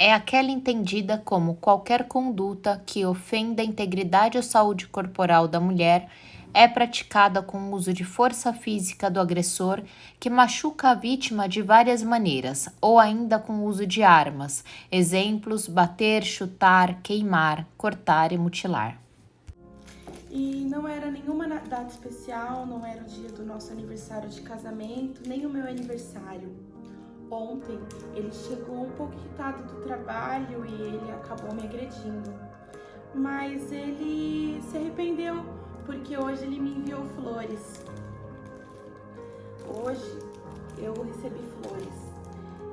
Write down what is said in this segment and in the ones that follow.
é aquela entendida como qualquer conduta que ofenda a integridade ou saúde corporal da mulher, é praticada com o uso de força física do agressor que machuca a vítima de várias maneiras, ou ainda com o uso de armas. Exemplos: bater, chutar, queimar, cortar e mutilar. E não era nenhuma data especial, não era o dia do nosso aniversário de casamento, nem o meu aniversário. Ontem ele chegou um pouco irritado do trabalho e ele acabou me agredindo. Mas ele se arrependeu porque hoje ele me enviou flores. Hoje eu recebi flores.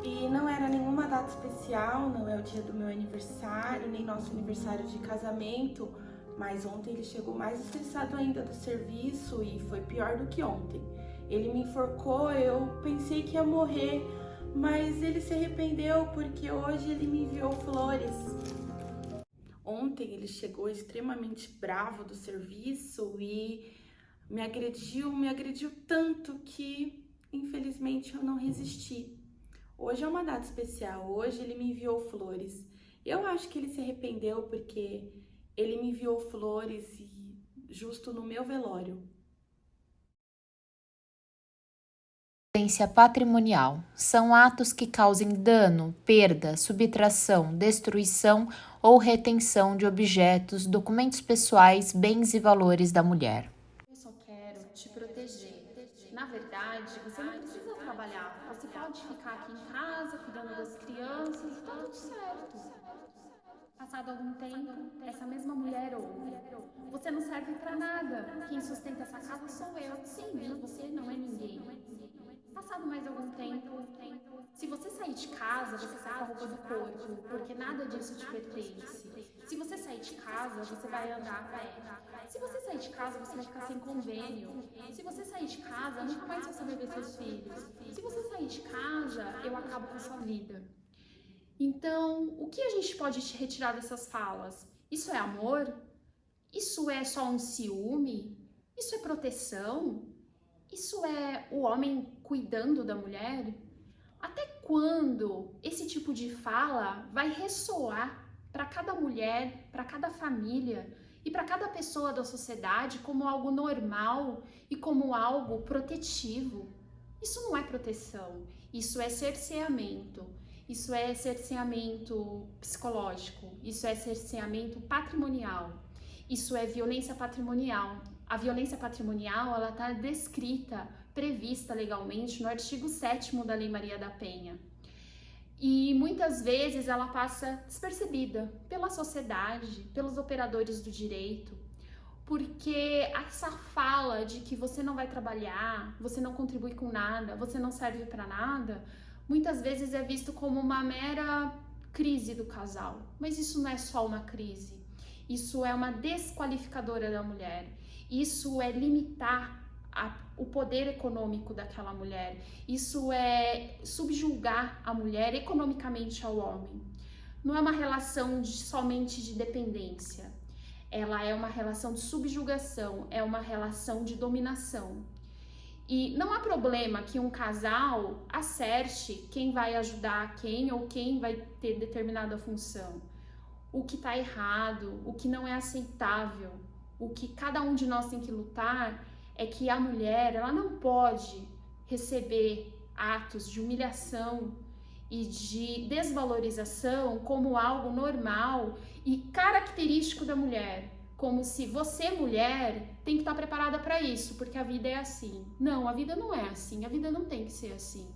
E não era nenhuma data especial, não é o dia do meu aniversário, nem nosso aniversário de casamento, mas ontem ele chegou mais estressado ainda do serviço e foi pior do que ontem. Ele me enforcou, eu pensei que ia morrer, mas ele se arrependeu porque hoje ele me enviou flores. Ontem ele chegou extremamente bravo do serviço e me agrediu tanto que infelizmente eu não resisti. Hoje é uma data especial, hoje ele me enviou flores. Eu acho que ele se arrependeu porque ele me enviou flores e justo no meu velório. Violência patrimonial são atos que causem dano, perda, subtração, destruição ou retenção de objetos, documentos pessoais, bens e valores da mulher. Eu só quero te proteger. Na verdade, você não precisa trabalhar. Você pode ficar aqui em casa, cuidando das crianças, e tá tudo certo. Passado algum tempo, essa mesma mulher ouve: você não serve pra nada. Quem sustenta essa casa sou eu. Sim, você não é ninguém. Passado mais algum tempo, se você sair de casa, você sai com a roupa do corpo, porque nada disso te pertence. Se você sair de casa, você vai andar a pé. Se você sair de casa, você vai ficar sem convênio. Se você sair de casa, nunca mais você vai ver seus filhos. Se você sair de casa, eu acabo com a sua vida. Então, o que a gente pode retirar dessas falas? Isso é amor? Isso é só um ciúme? Isso é proteção? Isso é o homem cuidando da mulher? Até quando esse tipo de fala vai ressoar para cada mulher, para cada família e para cada pessoa da sociedade como algo normal e como algo protetivo? Isso não é proteção, isso é cerceamento. Isso é cerceamento psicológico, isso é cerceamento patrimonial, isso é violência patrimonial. A violência patrimonial, ela está descrita, prevista legalmente no artigo 7º da Lei Maria da Penha. E muitas vezes ela passa despercebida pela sociedade, pelos operadores do direito, porque essa fala de que você não vai trabalhar, você não contribui com nada, você não serve para nada, muitas vezes é visto como uma mera crise do casal. Mas isso não é só uma crise, isso é uma desqualificadora da mulher. Isso é limitar o poder econômico daquela mulher. Isso é subjugar a mulher economicamente ao homem. Não é uma relação somente de dependência. Ela é uma relação de subjugação, é uma relação de dominação. E não há problema que um casal acerte quem vai ajudar quem ou quem vai ter determinada função. O que está errado, o que não é aceitável, o que cada um de nós tem que lutar é que a mulher, ela não pode receber atos de humilhação e de desvalorização como algo normal e característico da mulher, como se você, mulher, tem que estar preparada para isso, porque a vida é assim. Não, a vida não é assim, a vida não tem que ser assim.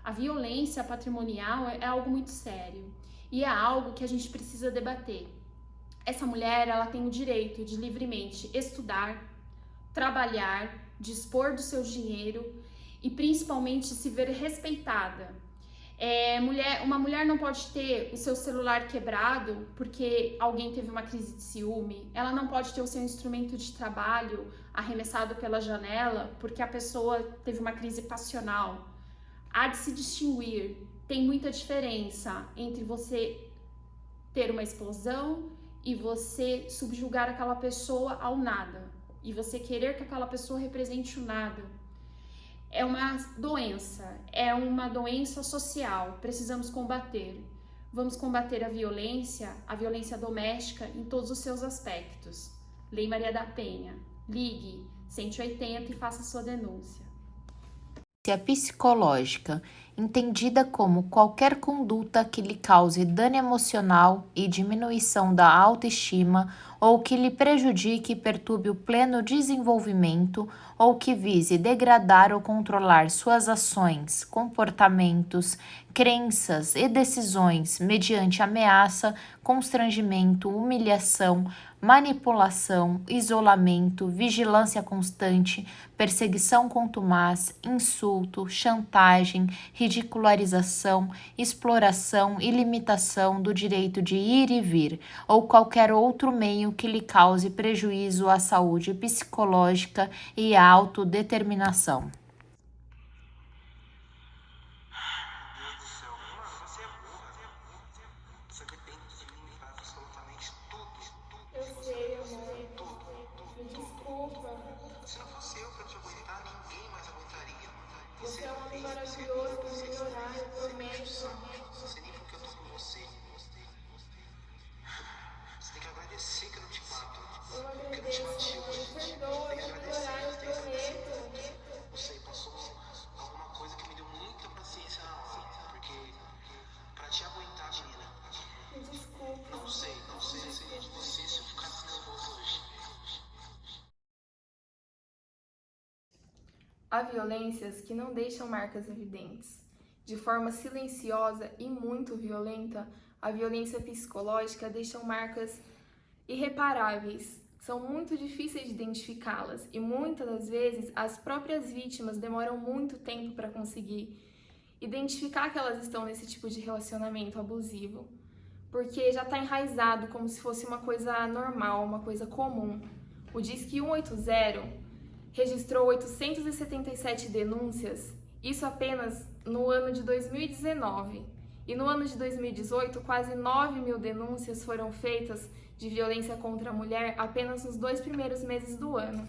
A violência patrimonial é algo muito sério e é algo que a gente precisa debater. Essa mulher, ela tem o direito de livremente estudar, trabalhar, dispor do seu dinheiro e principalmente se ver respeitada. Uma mulher não pode ter o seu celular quebrado porque alguém teve uma crise de ciúme. Ela não pode ter o seu instrumento de trabalho arremessado pela janela porque a pessoa teve uma crise passional. Há de se distinguir. Tem muita diferença entre você ter uma explosão e você subjugar aquela pessoa ao nada. E você querer que aquela pessoa represente o nada. É uma doença social, precisamos combater. Vamos combater a violência doméstica em todos os seus aspectos. Lei Maria da Penha. Ligue 180 e faça sua denúncia. Psicológica, entendida como qualquer conduta que lhe cause dano emocional e diminuição da autoestima ou que lhe prejudique e perturbe o pleno desenvolvimento ou que vise degradar ou controlar suas ações, comportamentos, crenças e decisões mediante ameaça, constrangimento, humilhação, manipulação, isolamento, vigilância constante, perseguição contumaz, insulto, chantagem, ridicularização, exploração e limitação do direito de ir e vir, ou qualquer outro meio que lhe cause prejuízo à saúde psicológica e à autodeterminação. Eu sei, amor. Me desculpa. Se não fosse eu pra te aguentar, ninguém mais aguentaria. Você é um homem maravilhoso, vai melhorar, eu prometo. Não sei nem por que eu tô com você. Você tem que agradecer que eu não te mato. Eu Que eu não te agradeço, bati amor. hoje. Me perdoa, Tem que vai agradecer, melhorar, eu tem que agradecer. prometo. Não sei, passou alguma coisa que me deu muita paciência na hora. Porque pra te aguentar, menina, Me desculpe. não sei de você se eu ficasse nervoso hoje. Há violências que não deixam marcas evidentes. De forma silenciosa e muito violenta, a violência psicológica deixa marcas irreparáveis. São muito difíceis de identificá-las e muitas das vezes as próprias vítimas demoram muito tempo para conseguir identificar que elas estão nesse tipo de relacionamento abusivo, porque já está enraizado como se fosse uma coisa normal, uma coisa comum. O Disque 180 registrou 877 denúncias, isso apenas no ano de 2019. E no ano de 2018, quase 9.000 denúncias foram feitas de violência contra a mulher apenas nos 2 primeiros meses do ano.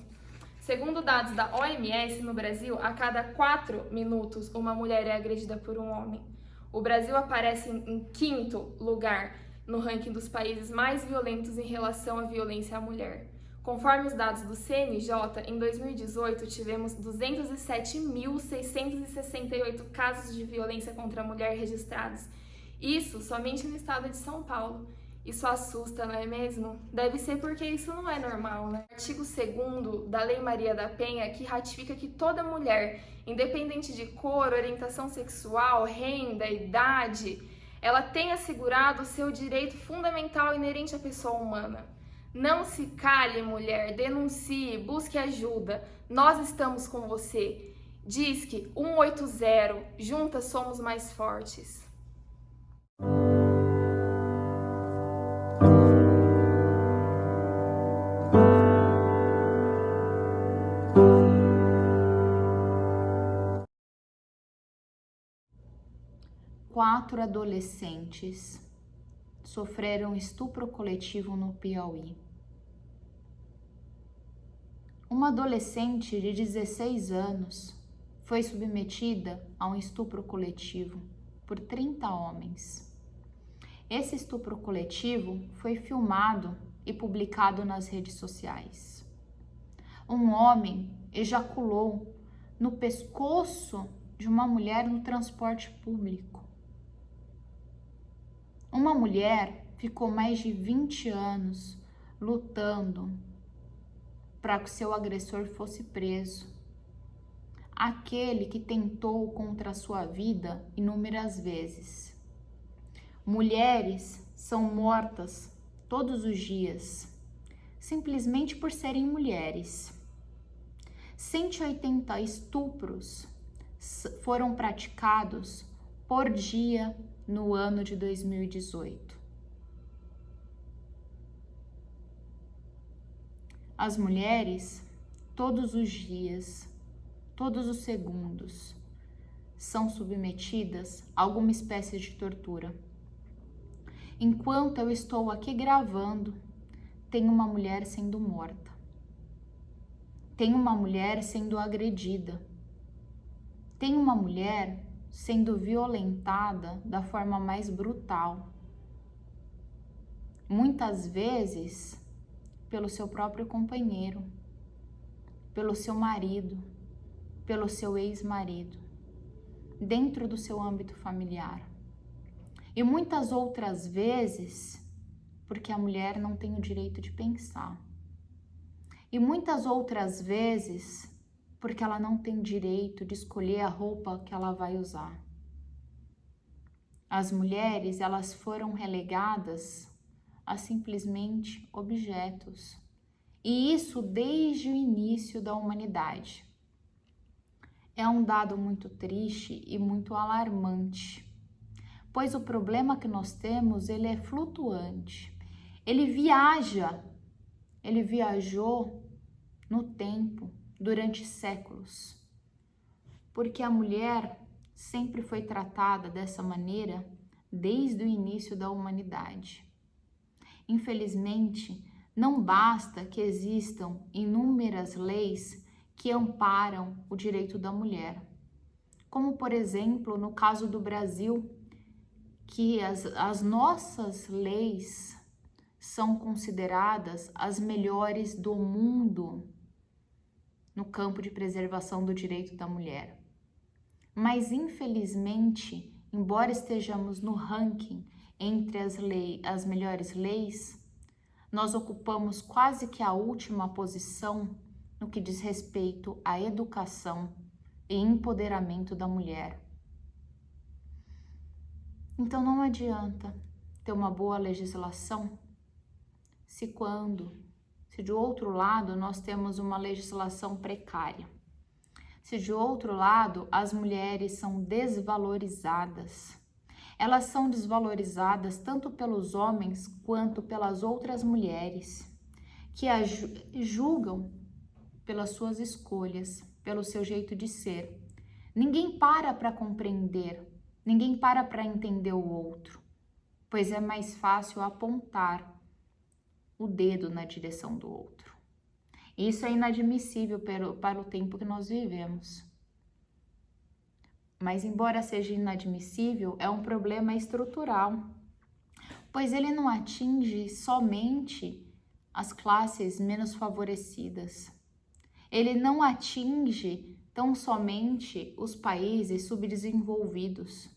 Segundo dados da OMS, no Brasil, a cada 4 minutos uma mulher é agredida por um homem. O Brasil aparece em 5º lugar no ranking dos países mais violentos em relação à violência à mulher. Conforme os dados do CNJ, em 2018 tivemos 207.668 casos de violência contra a mulher registrados. Isso somente no estado de São Paulo. Isso assusta, não é mesmo? Deve ser porque isso não é normal, né? Artigo 2º da Lei Maria da Penha, que ratifica que toda mulher, independente de cor, orientação sexual, renda, idade, ela tem assegurado o seu direito fundamental inerente à pessoa humana. Não se cale, mulher, denuncie, busque ajuda. Nós estamos com você. Disque 180, juntas somos mais fortes. Quatro adolescentes sofreram estupro coletivo no Piauí. Uma adolescente de 16 anos foi submetida a um estupro coletivo por 30 homens. Esse estupro coletivo foi filmado e publicado nas redes sociais. Um homem ejaculou no pescoço de uma mulher no transporte público. Uma mulher ficou mais de 20 anos lutando para que seu agressor fosse preso. Aquele que tentou contra a sua vida inúmeras vezes. Mulheres são mortas todos os dias, simplesmente por serem mulheres. 180 estupros foram praticados por dia no ano de 2018. As mulheres, todos os dias, todos os segundos, são submetidas a alguma espécie de tortura. Enquanto eu estou aqui gravando, tem uma mulher sendo morta. Tem uma mulher sendo agredida. Tem uma mulher sendo violentada da forma mais brutal. muitas vezes pelo seu próprio companheiro, pelo seu marido, pelo seu ex-marido, dentro do seu âmbito familiar. E muitas outras vezes porque a mulher não tem o direito de pensar. E muitas outras vezes porque ela não tem direito de escolher a roupa que ela vai usar. As mulheres, elas foram relegadas a simplesmente objetos. E isso desde o início da humanidade. É um dado muito triste e muito alarmante, pois o problema que nós temos, ele é flutuante. Ele viajou no tempo durante séculos, porque a mulher sempre foi tratada dessa maneira desde o início da humanidade. Infelizmente, não basta que existam inúmeras leis que amparam o direito da mulher, como por exemplo no caso do Brasil, que as nossas leis são consideradas as melhores do mundo no campo de preservação do direito da mulher. Mas infelizmente, embora estejamos no ranking entre as melhores leis, nós ocupamos quase que a última posição no que diz respeito à educação e empoderamento da mulher. Então não adianta ter uma boa legislação se de outro lado nós temos uma legislação precária. Se de outro lado as mulheres são desvalorizadas. Elas são desvalorizadas tanto pelos homens quanto pelas outras mulheres, que a julgam pelas suas escolhas, pelo seu jeito de ser. Ninguém para compreender, ninguém para entender o outro, pois é mais fácil apontar o dedo na direção do outro. Isso é inadmissível para o tempo que nós vivemos. Mas, embora seja inadmissível, é um problema estrutural, pois ele não atinge somente as classes menos favorecidas. Ele não atinge tão somente os países subdesenvolvidos.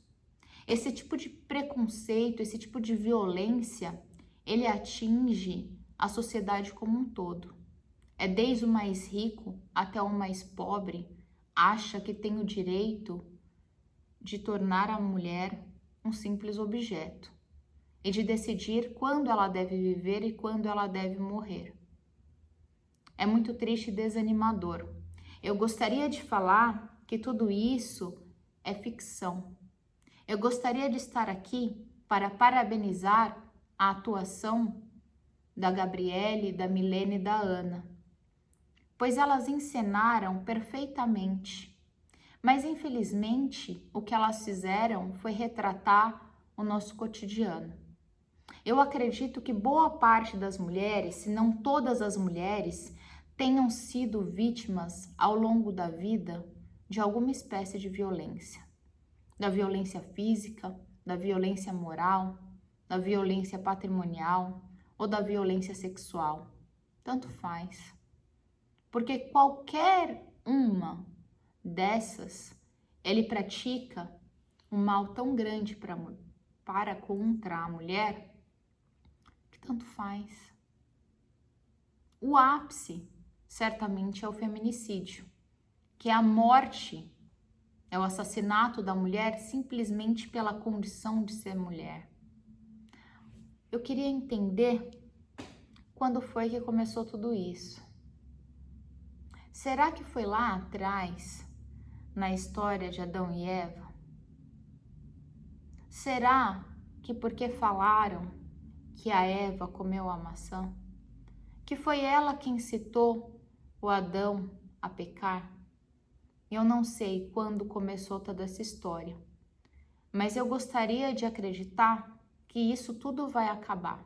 Esse tipo de preconceito, esse tipo de violência, ele atinge a sociedade como um todo. É desde o mais rico até o mais pobre, acha que tem o direito de tornar a mulher um simples objeto e de decidir quando ela deve viver e quando ela deve morrer. É muito triste e desanimador. Eu gostaria de falar que tudo isso é ficção. Eu gostaria de estar aqui para parabenizar a atuação da Gabriele, da Milene e da Ana, pois elas encenaram perfeitamente. Mas, infelizmente, o que elas fizeram foi retratar o nosso cotidiano. Eu acredito que boa parte das mulheres, se não todas as mulheres, tenham sido vítimas ao longo da vida de alguma espécie de violência. Da violência física, da violência moral, da violência patrimonial ou da violência sexual. Tanto faz. Porque qualquer uma dessas, ele pratica um mal tão grande para contra a mulher, que tanto faz. O ápice, certamente, é o feminicídio, que é a morte, é o assassinato da mulher simplesmente pela condição de ser mulher. Eu queria entender quando foi que começou tudo isso. Será que foi lá atrás, na história de Adão e Eva? Será que porque falaram que a Eva comeu a maçã, que foi ela quem incitou o Adão a pecar? Eu não sei quando começou toda essa história, mas eu gostaria de acreditar que isso tudo vai acabar.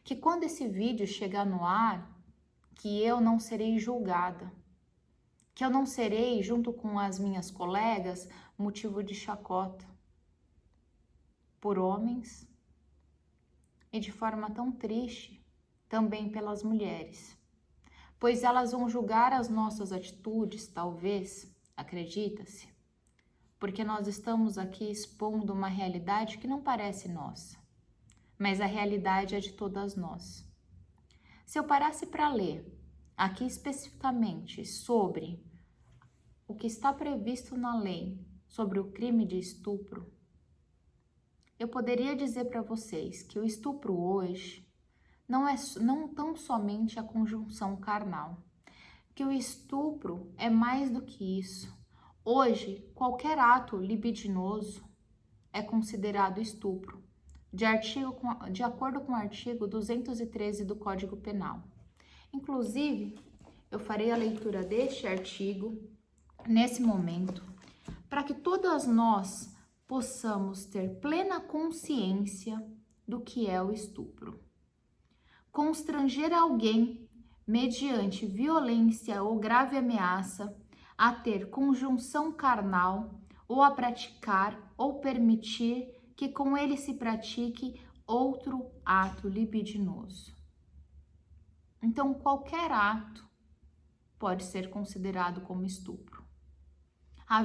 Que quando esse vídeo chegar no ar, que eu não serei julgada, que eu não serei, junto com as minhas colegas, motivo de chacota por homens e de forma tão triste também pelas mulheres, pois elas vão julgar as nossas atitudes, talvez, acredita-se, porque nós estamos aqui expondo uma realidade que não parece nossa, mas a realidade é de todas nós. Se eu parasse para ler aqui especificamente sobre o que está previsto na lei sobre o crime de estupro, eu poderia dizer para vocês que o estupro hoje não tão somente a conjunção carnal, que o estupro é mais do que isso. Hoje, qualquer ato libidinoso é considerado estupro, de acordo com o artigo 213 do Código Penal. Inclusive, eu farei a leitura deste artigo nesse momento, para que todas nós possamos ter plena consciência do que é o estupro. Constranger alguém mediante violência ou grave ameaça a ter conjunção carnal ou a praticar ou permitir que com ele se pratique outro ato libidinoso. Então, qualquer ato pode ser considerado como estupro. A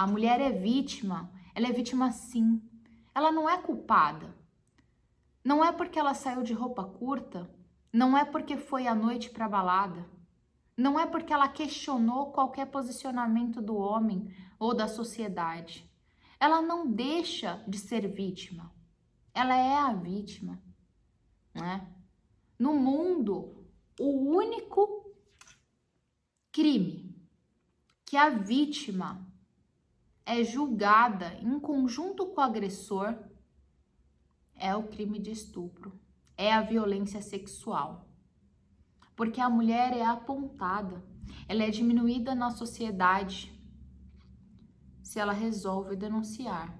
mulher é vítima, ela é vítima sim. Ela não é culpada. Não é porque ela saiu de roupa curta, não é porque foi à noite para balada, não é porque ela questionou qualquer posicionamento do homem ou da sociedade. Ela não deixa de ser vítima. Ela é a vítima, né? No mundo, o único crime que a vítima é julgada em conjunto com o agressor é o crime de estupro, é a violência sexual. Porque a mulher é apontada, ela é diminuída na sociedade se ela resolve denunciar.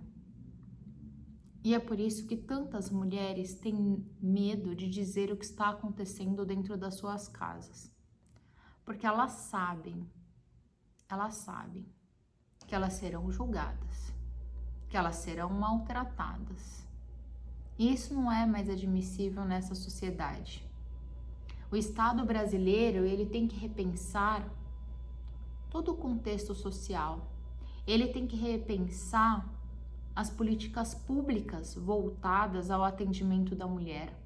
E é por isso que tantas mulheres têm medo de dizer o que está acontecendo dentro das suas casas. Porque elas sabem que elas serão julgadas, que elas serão maltratadas. E isso não é mais admissível nessa sociedade. O Estado brasileiro, ele tem que repensar todo o contexto social. Ele tem que repensar as políticas públicas voltadas ao atendimento da mulher.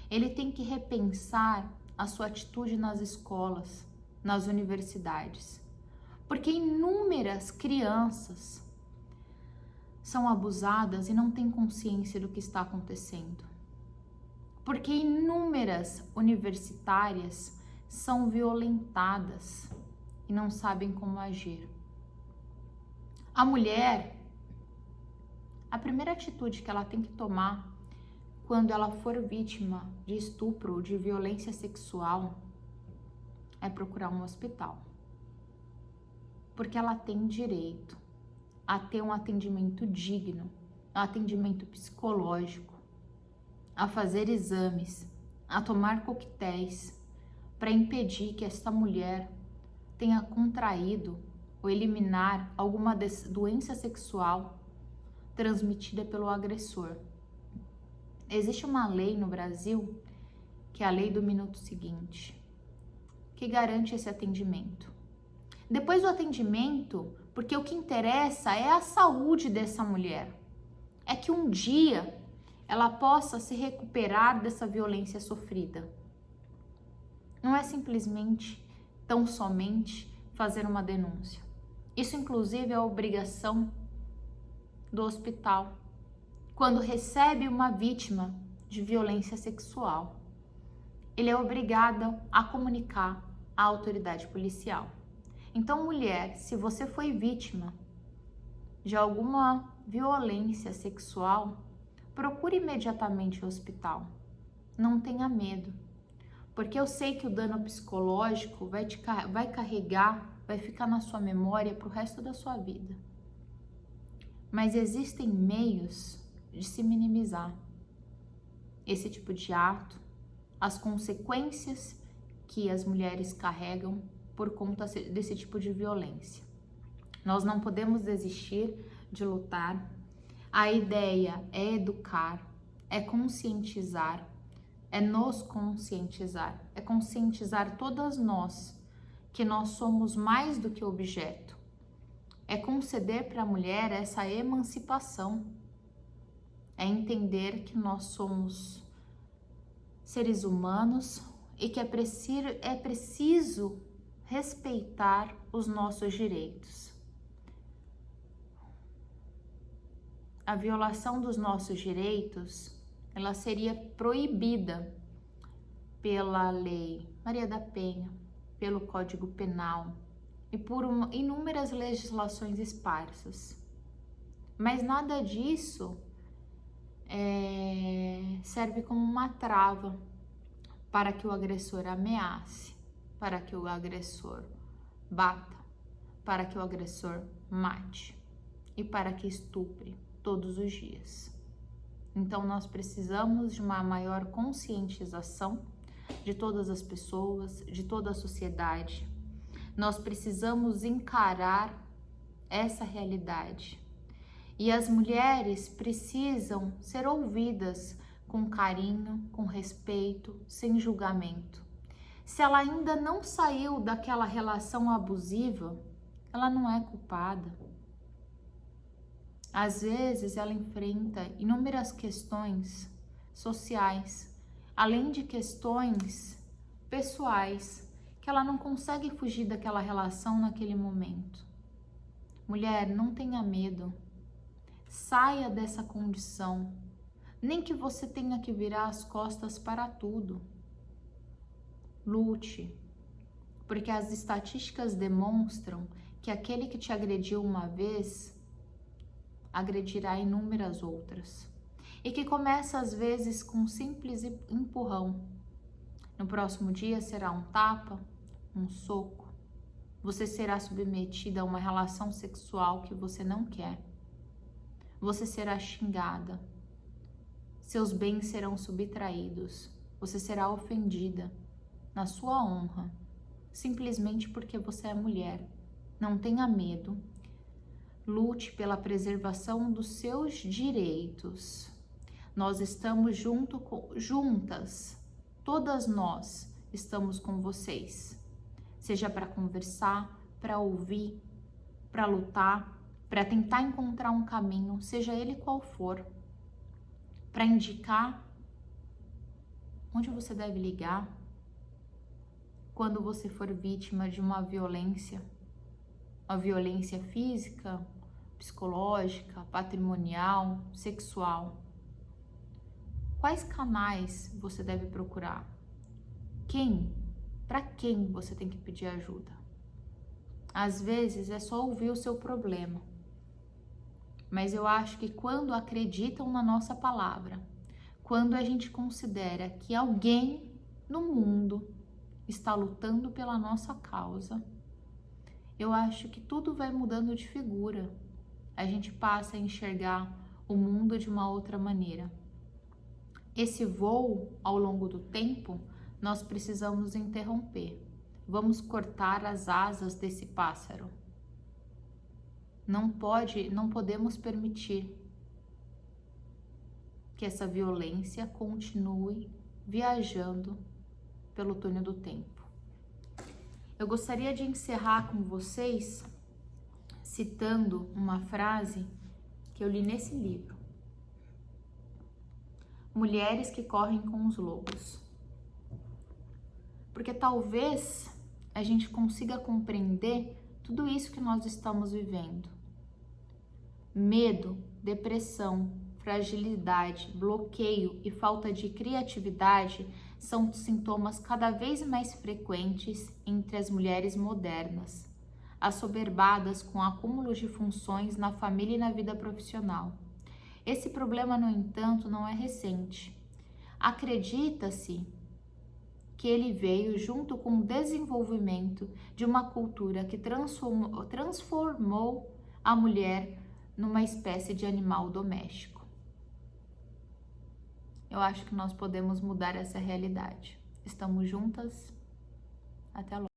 Ele tem que repensar a sua atitude nas escolas, nas universidades. Porque inúmeras crianças são abusadas e não têm consciência do que está acontecendo. Porque inúmeras universitárias são violentadas e não sabem como agir. A mulher, a primeira atitude que ela tem que tomar quando ela for vítima de estupro ou de violência sexual é procurar um hospital. Porque ela tem direito a ter um atendimento digno, um atendimento psicológico, a fazer exames, a tomar coquetéis para impedir que esta mulher tenha contraído ou eliminar alguma doença sexual transmitida pelo agressor. Existe uma lei no Brasil, que é a lei do minuto seguinte, que garante esse atendimento. Depois do atendimento, porque o que interessa é a saúde dessa mulher, é que um dia ela possa se recuperar dessa violência sofrida. Não é simplesmente, tão somente, fazer uma denúncia. Isso, inclusive, é a obrigação do hospital, quando recebe uma vítima de violência sexual. Ele é obrigado a comunicar à autoridade policial. Então, mulher, se você foi vítima de alguma violência sexual, procure imediatamente o hospital. Não tenha medo, porque eu sei que o dano psicológico vai carregar, vai ficar na sua memória para o resto da sua vida. Mas existem meios de se minimizar esse tipo de ato, as consequências que as mulheres carregam por conta desse tipo de violência. Nós não podemos desistir de lutar. A ideia é educar, é conscientizar, é nos conscientizar, é conscientizar todas nós que nós somos mais do que objeto. É conceder para a mulher essa emancipação, é entender que nós somos seres humanos e que é preciso respeitar os nossos direitos. A violação dos nossos direitos, ela seria proibida pela Lei Maria da Penha, pelo Código Penal e por inúmeras legislações esparsas. Mas nada disso serve como uma trava para que o agressor ameace, para que o agressor bata, para que o agressor mate e para que estupre todos os dias. Então nós precisamos de uma maior conscientização de todas as pessoas, de toda a sociedade. Nós precisamos encarar essa realidade. E as mulheres precisam ser ouvidas com carinho, com respeito, sem julgamento. Se ela ainda não saiu daquela relação abusiva, ela não é culpada. Às vezes ela enfrenta inúmeras questões sociais, além de questões pessoais, que ela não consegue fugir daquela relação naquele momento. Mulher, não tenha medo. Saia dessa condição. Nem que você tenha que virar as costas para tudo. Lute, porque as estatísticas demonstram que aquele que te agrediu uma vez agredirá inúmeras outras. E que começa às vezes com um simples empurrão. No próximo dia será um tapa, um soco. Você será submetida a uma relação sexual que você não quer. Você será xingada. Seus bens serão subtraídos. Você será ofendida na sua honra, simplesmente porque você é mulher. Não tenha medo. Lute pela preservação dos seus direitos. Nós estamos juntas. Todas nós estamos com vocês. Seja para conversar, para ouvir, para lutar, para tentar encontrar um caminho, seja ele qual for, para indicar onde você deve ligar quando você for vítima de uma violência física, psicológica, patrimonial, sexual. Quais canais você deve procurar? Para quem você tem que pedir ajuda? Às vezes é só ouvir o seu problema. Mas eu acho que quando acreditam na nossa palavra, quando a gente considera que alguém no mundo está lutando pela nossa causa, eu acho que tudo vai mudando de figura. A gente passa a enxergar o mundo de uma outra maneira. Esse voo, ao longo do tempo, nós precisamos interromper. Vamos cortar as asas desse pássaro. Não podemos permitir que essa violência continue viajando pelo túnel do tempo. Eu gostaria de encerrar com vocês citando uma frase que eu li nesse livro. Mulheres que correm com os lobos. Porque talvez a gente consiga compreender tudo isso que nós estamos vivendo. Medo, depressão, fragilidade, bloqueio e falta de criatividade são sintomas cada vez mais frequentes entre as mulheres modernas, assoberbadas com acúmulo de funções na família e na vida profissional. Esse problema, no entanto, não é recente. Acredita-se que ele veio junto com o desenvolvimento de uma cultura que transformou a mulher numa espécie de animal doméstico. Eu acho que nós podemos mudar essa realidade. Estamos juntas. Até logo.